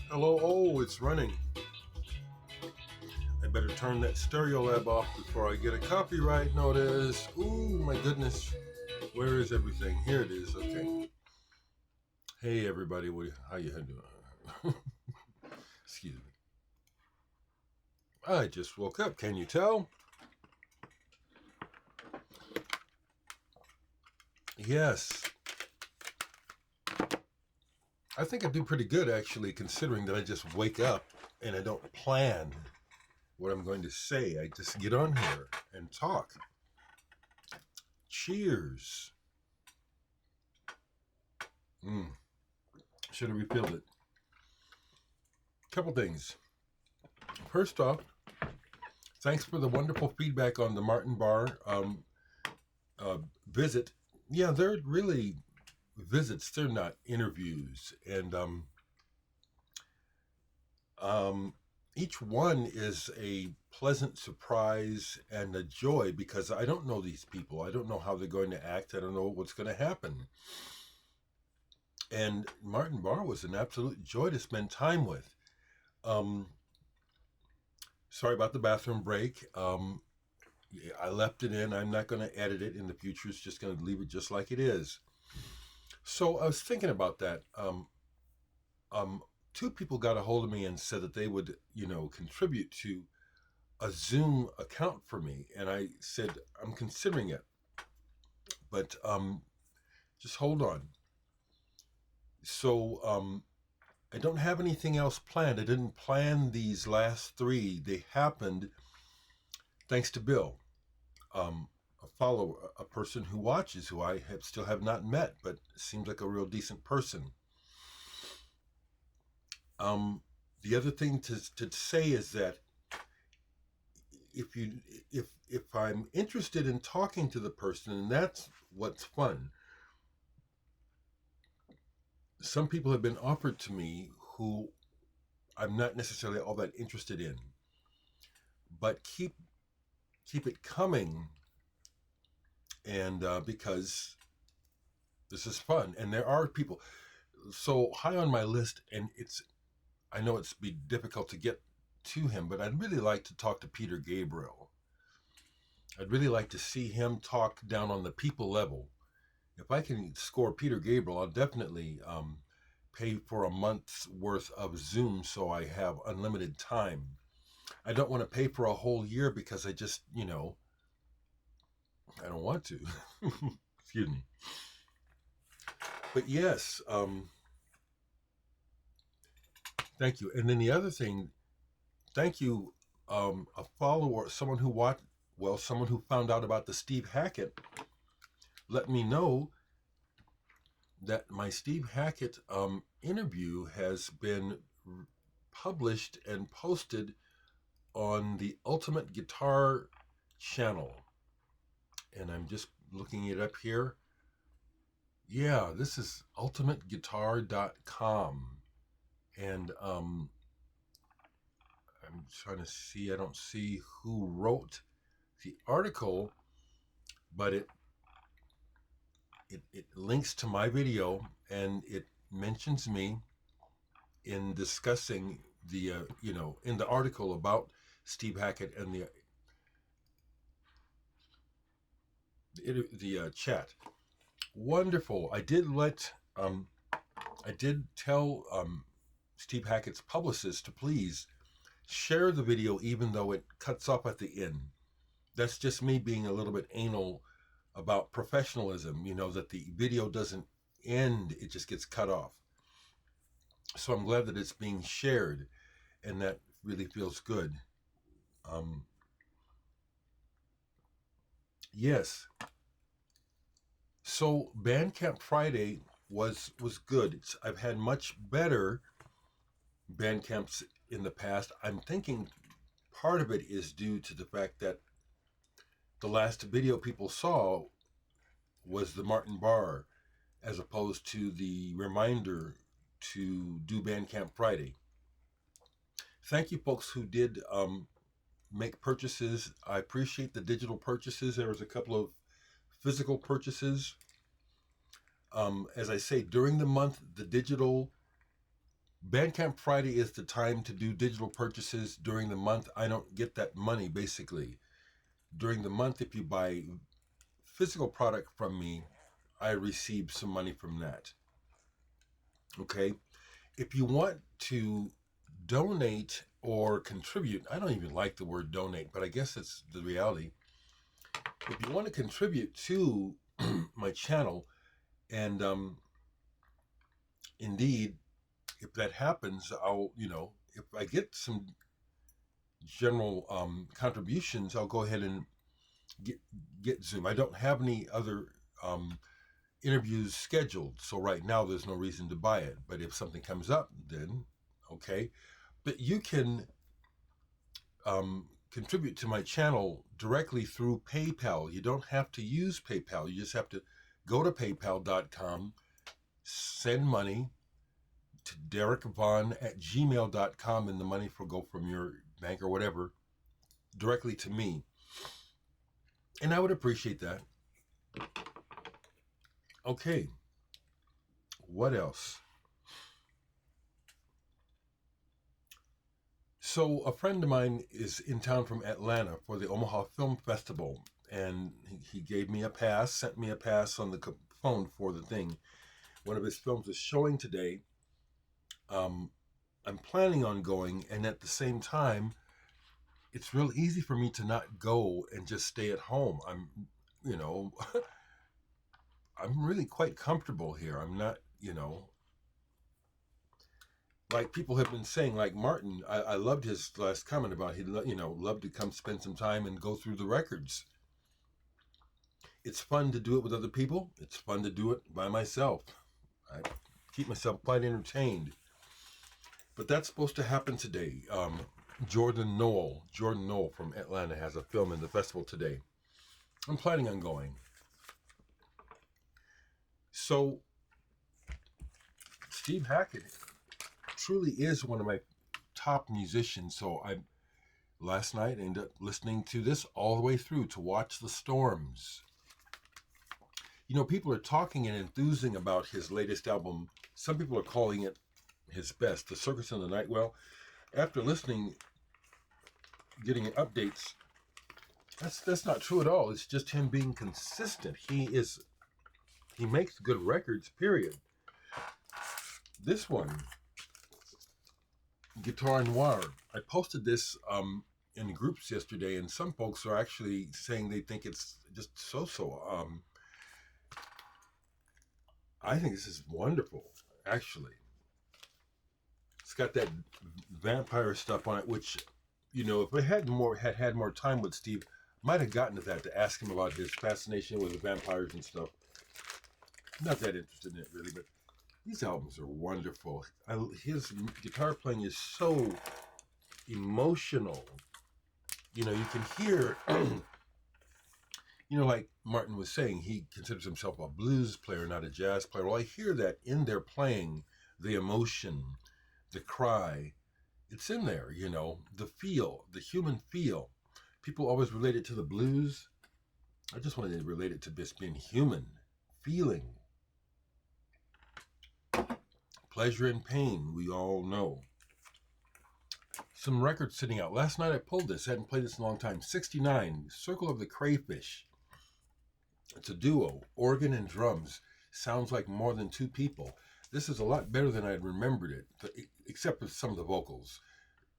Hello, oh, it's running. I better turn that stereo lab off before I get a copyright notice. Ooh, my goodness. Where is everything? Here it is. Okay. Hey, everybody. How you doing? Excuse me. I just woke up. Can you tell? Yes. I think I do pretty good, actually, considering that I just wake up and I don't plan what I'm going to say. I just get on here and talk. Cheers. Should have refilled it. Couple things. First off, thanks for the wonderful feedback on the Martin Bar visit. Yeah, they're really visits. They're not interviews. And each one is a pleasant surprise and a joy because I don't know these people. I don't know how they're going to act. I don't know what's going to happen. And Martin Barr was an absolute joy to spend time with. Sorry about the bathroom break. I left it in. I'm not going to edit it in the future. It's just going to leave it just like it is. So I was thinking about that. Two people got a hold of me and said that they would, contribute to a Zoom account for me. And I said, I'm considering it. But just hold on. So I don't have anything else planned. I didn't plan these last three. They happened thanks to Bill, a follower, a person who watches, who I still have not met, but seems like a real decent person. The other thing to say is that if I'm interested in talking to the person, and that's what's fun. Some people have been offered to me who I'm not necessarily all that interested in, but keep it coming, and because this is fun, and there are people so high on my list, and I know it's be difficult to get to him, but I'd really like to talk to Peter Gabriel. I'd really like to see him talk down on the people level. If I can score Peter Gabriel, I'll definitely pay for a month's worth of Zoom so I have unlimited time. I don't want to pay for a whole year because I just, I don't want to. Excuse me. But yes, thank you. And then the other thing, thank you, a follower, someone who found out about the Steve Hackett, let me know that my Steve Hackett interview has been published and posted on the Ultimate Guitar channel. And I'm just looking it up here. Yeah, this is ultimateguitar.com. And I'm trying to see, I don't see who wrote the article, but it links to my video, and it mentions me in discussing the in the article about Steve Hackett and the chat. Wonderful. I did tell Steve Hackett's publicist to please share the video, even though it cuts off at the end. That's just me being a little bit anal about professionalism, that the video doesn't end, it just gets cut off. So I'm glad that it's being shared, and that really feels good. Yes. So Bandcamp Friday was good. I've had much better Bandcamps in the past. I'm thinking part of it is due to the fact that the last video people saw was the Martin Barr, as opposed to the reminder to do Bandcamp Friday. Thank you, folks who did make purchases. I appreciate the digital purchases. There was a couple of physical purchases. As I say, during the month, the digital Bandcamp Friday is the time to do digital purchases. During the month, I don't get that money, basically. During the month, if you buy physical product from me, I receive some money from that. Okay? If you want to donate or contribute, I don't even like the word donate, but I guess it's the reality. If you want to contribute to my channel, and indeed, if that happens, I'll, if I get some general contributions, I'll go ahead and get Zoom. I don't have any other interviews scheduled, so right now there's no reason to buy it. But if something comes up, then okay. But you can contribute to my channel directly through PayPal. You don't have to use PayPal. You just have to go to paypal.com, send money to dereckvaughn@gmail.com, and the money will go from your bank or whatever directly to me. And I would appreciate that. Okay. What else? So a friend of mine is in town from Atlanta for the Omaha Film Festival, and he gave me a pass, sent me a pass on the phone for the thing. One of his films is showing today. I'm planning on going, and at the same time, it's real easy for me to not go and just stay at home. I'm really quite comfortable here. I'm not, like people have been saying, like Martin, I loved his last comment about he'd love to come spend some time and go through the records. It's fun to do it with other people. It's fun to do it by myself. I keep myself quite entertained. But that's supposed to happen today. Jordan Noel from Atlanta has a film in the festival today. I'm planning on going. So Steve Hackett truly is one of my top musicians. So last night ended up listening to this all the way through, To Watch the Storms. People are talking and enthusing about his latest album. Some people are calling it his best, The Circus in the Night. Well, after listening, getting updates, that's not true at all. It's just him being consistent. He makes good records, period. This one, Guitar Noir, I posted this in groups yesterday, and some folks are actually saying they think it's just so. I think this is wonderful, actually. It's got that vampire stuff on it, which, if I had more time with Steve, might have gotten to that, to ask him about his fascination with the vampires and stuff. Not that interested in it, really, but these albums are wonderful. His guitar playing is so emotional. You can hear, like Martin was saying, he considers himself a blues player, not a jazz player. Well, I hear that in their playing, the emotion, the cry, it's in there, the feel, the human feel. People always relate it to the blues. I just wanted to relate it to just being human, feeling. Pleasure and pain, we all know. Some records sitting out. Last night I pulled this. I hadn't played this in a long time. 69, Circle of the Crayfish. It's a duo, organ and drums. Sounds like more than two people. This is a lot better than I had remembered it, except for some of the vocals.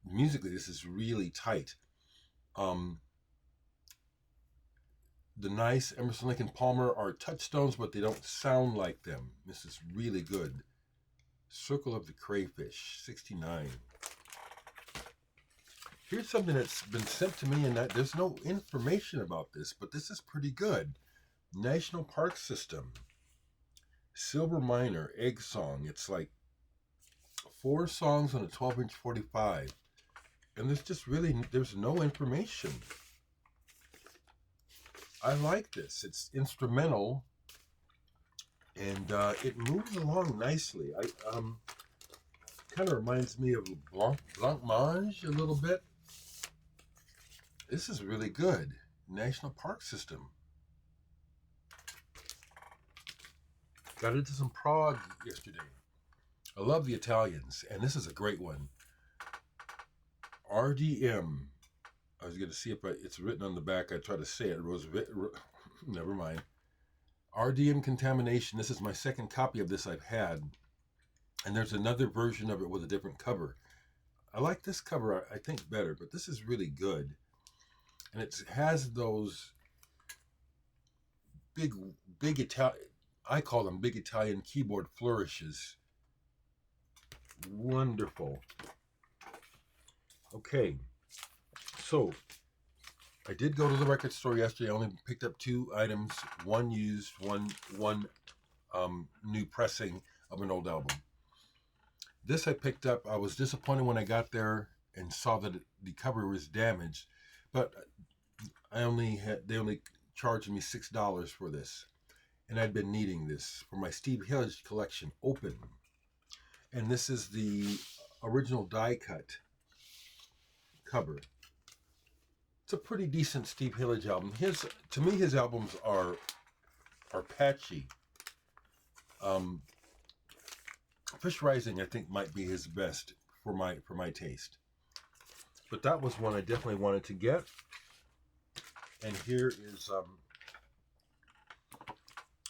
Musically, this is really tight. The nice Emerson, Lake and Palmer are touchstones, but they don't sound like them. This is really good. Circle of the Crayfish, 69. Here's something that's been sent to me, and there's no information about this, but this is pretty good. National Park System, Silver Miner, Egg Song. It's like 4 songs on a 12-inch 45. And there's no information. I like this. It's instrumental, and it moves along nicely. Kind of reminds me of Blancmange a little bit. This is really good. National Park System. Got into some prog yesterday. I love the Italians, and this is a great one. RDM. I was going to see if it's written on the back. I tried to say it. Never mind. RDM Contamination. This is my second copy of this I've had. And there's another version of it with a different cover. I like this cover, I think, better, but this is really good. And it has those big Italian, I call them big Italian keyboard flourishes. Wonderful. Okay, so I did go to the record store yesterday. I only picked up 2 items, one used, one new pressing of an old album. This I picked up. I was disappointed when I got there and saw that the cover was damaged, but they only charged me $6 for this, and I'd been needing this for my Steve Hillage collection, Open. And this is the original die cut cover. It's a pretty decent Steve Hillage album. To me, his albums are patchy. Fish Rising, I think, might be his best for my taste. But that was one I definitely wanted to get. And here is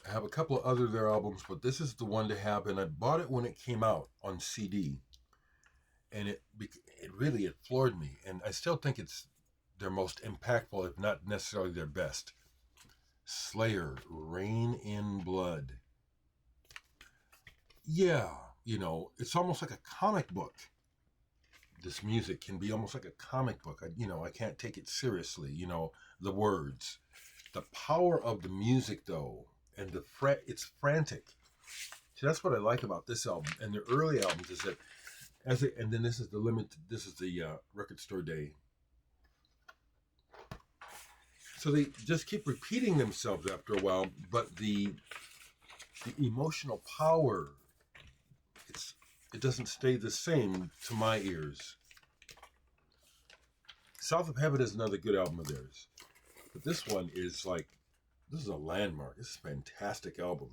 I have a couple of other of their albums, but this is the one to have, and I bought it when it came out on CD. And it really floored me, and I still think it's their most impactful, if not necessarily their best. Slayer, Rain in Blood. Yeah, it's almost like a comic book. This music can be almost like a comic book. I can't take it seriously, the words. The power of the music, though, and it's frantic. See, that's what I like about this album and their early albums is that and then this is the record store day. So they just keep repeating themselves after a while, but the emotional power, it doesn't stay the same to my ears. South of Heaven is another good album of theirs. But this one is this is a landmark. This is a fantastic album.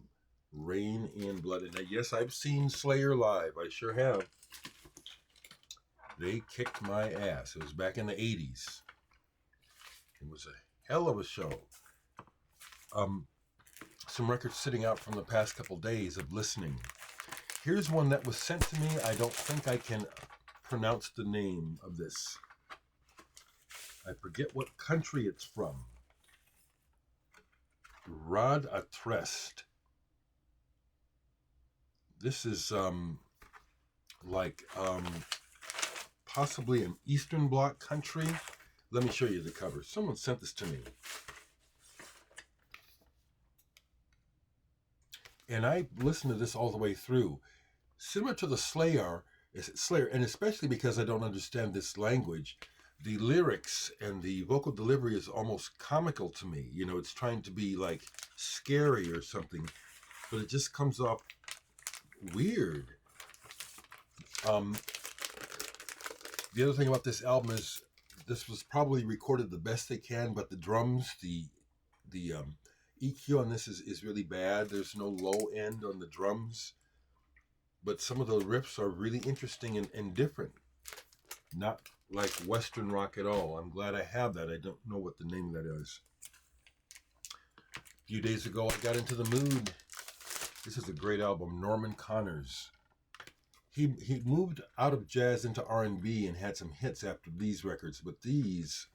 Rain in Blood. And yes, I've seen Slayer live. I sure have. They kicked my ass. It was back in the 80s. It was a hell of a show. Some records sitting out from the past couple days of listening. Here's one that was sent to me. I don't think I can pronounce the name of this. I forget what country it's from. Řád A Trest. This is possibly an Eastern Bloc country. Let me show you the cover. Someone sent this to me. And I listened to this all the way through. Similar to the Slayer, and especially because I don't understand this language, the lyrics and the vocal delivery is almost comical to me. It's trying to be scary or something, but it just comes off weird. The other thing about this album is this was probably recorded the best they can, but the drums, the EQ on this is really bad. There's no low end on the drums, but some of the riffs are really interesting and different. Not like Western rock at all. I'm glad I have that. I don't know what the name of that is. A few days ago, I got into the mood. This is a great album, Norman Connors. He moved out of jazz into R&B and had some hits after these records, but these,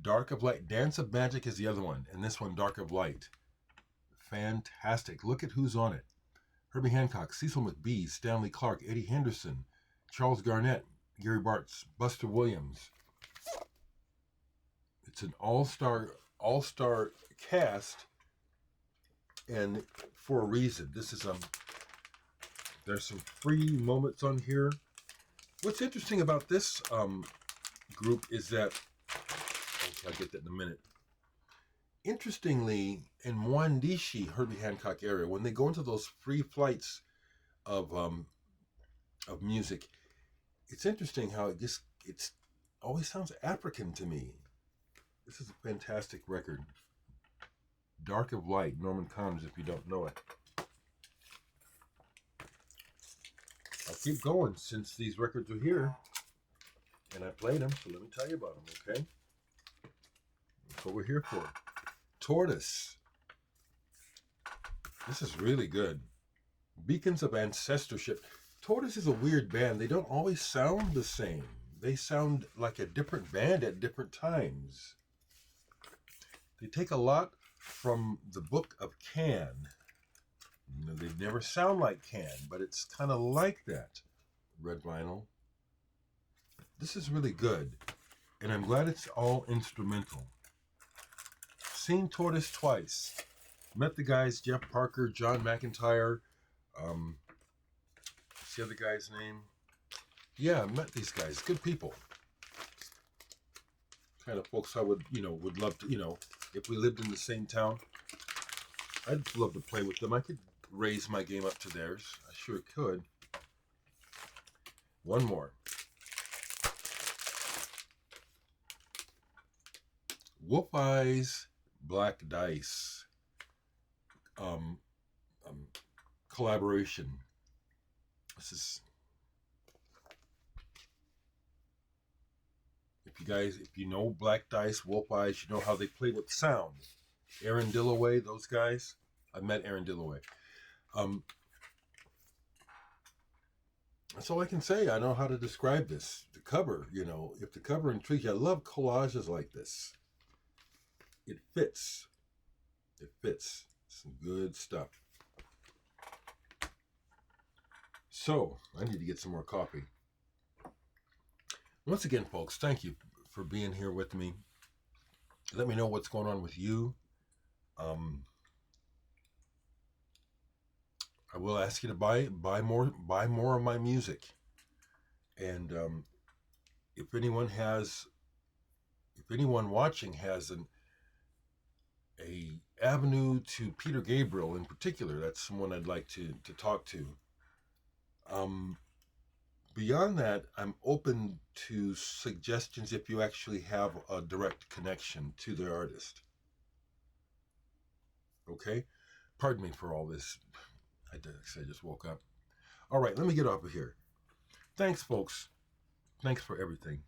Dark of Light, Dance of Magic is the other one, and this one, Dark of Light. Fantastic. Look at who's on it. Herbie Hancock, Cecil McBee, Stanley Clarke, Eddie Henderson, Charles Garnett, Gary Bartz, Buster Williams. It's an all-star cast, and for a reason. This is there's some free moments on here. What's interesting about this group is that I'll get that in a minute. Interestingly, in Mwandishi, Herbie Hancock area, when they go into those free flights of music, it's interesting how it always sounds African to me. This is a fantastic record. Dark of Light, Norman Connors, if you don't know it. I'll keep going since these records are here and I played them, so let me tell you about them, okay? That's what we're here for. Tortoise. This is really good. Beacons of Ancestorship. Tortoise is a weird band. They don't always sound the same. They sound like a different band at different times. They take a lot from the Book of Can. You know, they never sound like Can, but it's kind of like that. Red vinyl. This is really good, and I'm glad it's all instrumental. Seen Tortoise twice. Met the guys, Jeff Parker, John McIntyre. What's the other guy's name? Yeah, I met these guys. Good people. Kind of folks I would love to, if we lived in the same town, I'd love to play with them. I could raise my game up to theirs. I sure could. One more. Wolf Eyes, Black Dice. Collaboration. This is, if you know Black Dice, Wolf Eyes, you know how they play with sound. Aaron Dillaway, those guys. I met Aaron Dillaway. That's all I can say. I know how to describe this. The cover, if the cover intrigues you, I love collages like this. It fits. It fits. Some good stuff. So, I need to get some more coffee. Once again, folks, thank you for being here with me. Let me know what's going on with you. I will ask you to buy more of my music. And if anyone watching has a avenue to Peter Gabriel in particular, that's someone I'd like to talk to. Beyond that, I'm open to suggestions if you actually have a direct connection to the artist. Okay? Pardon me for all this. I just woke up. All right, let me get off of here. Thanks, folks. Thanks for everything.